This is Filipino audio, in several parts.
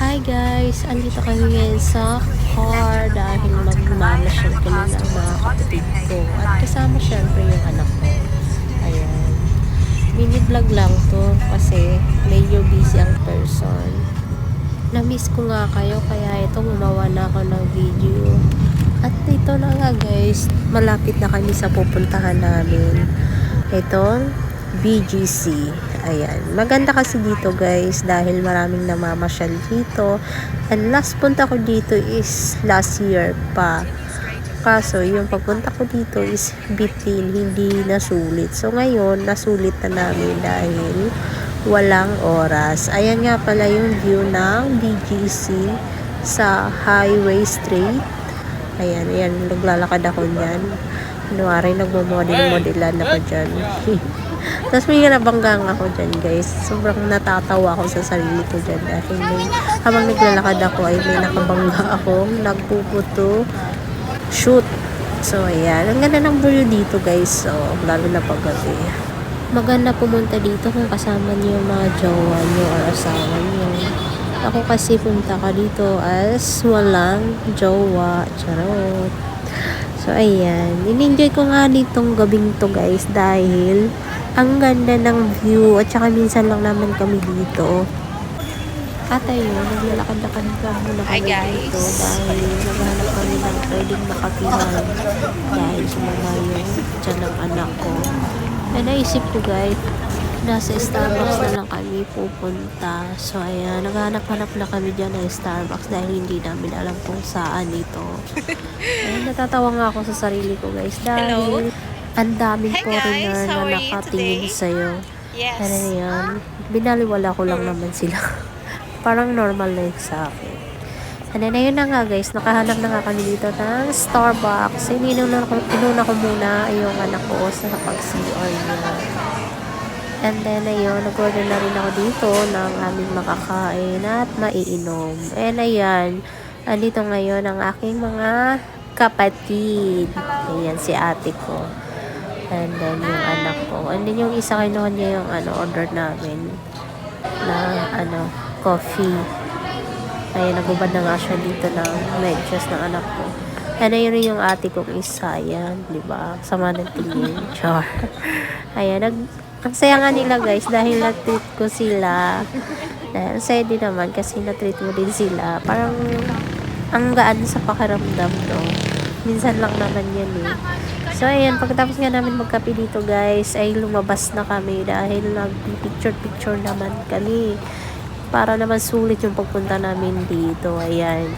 Hi guys! Andito kami ngayon sa car dahil magmamasyal kami ng mga kapatid ko. At kasama syempre yung anak ko. Ayan. Mini vlog lang to kasi medyo busy ang person. Na-miss ko nga kayo kaya ito gumawa na ako ng video. At ito na nga guys, malapit na kami sa pupuntahan namin. Ito, BGC. Ayan. Maganda kasi dito guys dahil maraming namamasyal dito. And last punta ko dito is last year pa. Kaso yung pagpunta ko dito is bitin, hindi nasulit. So ngayon, nasulit na namin dahil walang oras. Ayan nga pala yung view ng BGC sa Highway Street. Ayan, ayan. Naglalakad ako niyan. Kunwari, nagmo-model-modelan ako dyan. Tapos may nabanggang ako dyan guys. Sobrang natatawa ako sa sarili ko dyan. Dahil habang naglalakad ako ay may nakabangga ako. Nagpuputo. Shoot. So ayan. Ang ganda ng view dito guys. So, lalo na paggabi. Maganda pumunta dito kung kasama niyo yung mga jowa niyo or asawa niyo. Ako kasi punta ka dito as walang jowa. Charot. So, ayan. In-enjoy ko nga nitong gabing to guys dahil ang ganda ng view at saka minsan lang naman kami dito. At ayun, naglalakad-lakad muna kami dito dahil naghahanap kami ng pwedeng makapihan dahil sumama yung tiyan ng anak ko. And naisip ko guys, nasa Starbucks na lang kami pupunta. So ayan, naghahanap-hanap na kami dyan ng Starbucks dahil hindi namin alam kung saan ito. Ayan, natatawa nga ako sa sarili ko guys dahil ang daming foreigner na nakatingin sa'yo. Yes. Ano yan, binaliwala ko lang naman sila. Parang normal na yun sa akin. And then ayun na nga guys, nakahanap na nga kami dito ng Starbucks. Inuna ko muna yung anak ko sa pag-CR niya. And then, ayun, nag-order na rin ako dito ng aming makakain at maiinom. And ayan, andito ngayon ang aking mga kapatid. Ayan, si ate ko. And then, yung anak ko. And then, yung isa kinuha niya yung order namin na, coffee. Ayan, nagubad na nga siya dito ng medyas ng anak ko. And ayun rin yung ate kong isa. Ayan, diba? Sama ng tingin. Char. Ayan, ang saya nga nila guys dahil na-treat ko sila. Dahil ang saya din naman kasi na-treat mo din sila. Parang ang gaan sa pakiramdam no. Minsan lang naman yan eh. So ayan, pagkatapos nga namin magkape dito guys ay lumabas na kami dahil nag-picture naman kami. Para naman sulit yung pagpunta namin dito. Ayan.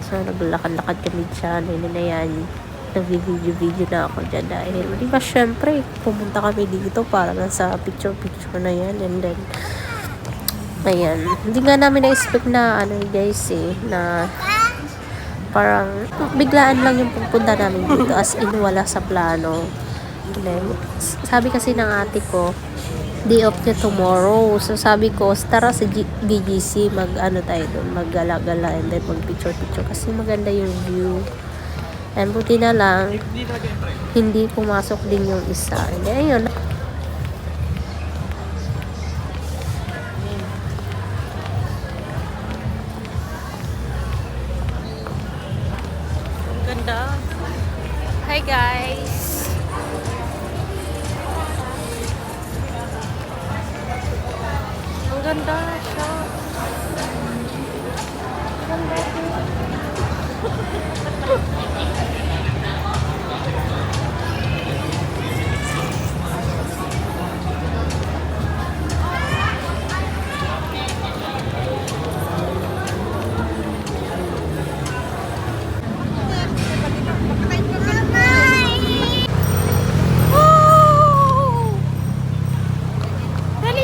So naglakad-lakad kami dyan. Ayan. Nag-video na ako dyan dahil di ba syempre pumunta kami dito para sa picture na yan and then ayan, hindi nga namin na-expect na guys na parang biglaan lang yung pupunta namin dito as in wala sa plano. And then, sabi kasi ng ate ko day off niya tomorrow, so sabi ko tara sa BGC tayo doon, maggala-gala and then mag picture kasi maganda yung view. And buti na lang, hindi pumasok din yung isa. And ayun. Ang ganda. Hi guys. Ang ganda siya. Ang ganda.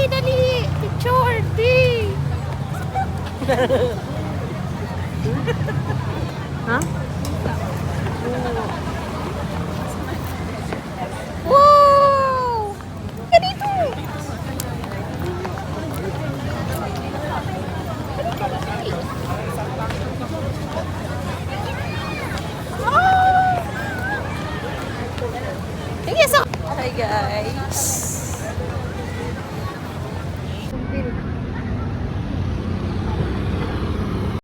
Dali! Picture! Di! Ha? Wow! Ganito! Hi guys!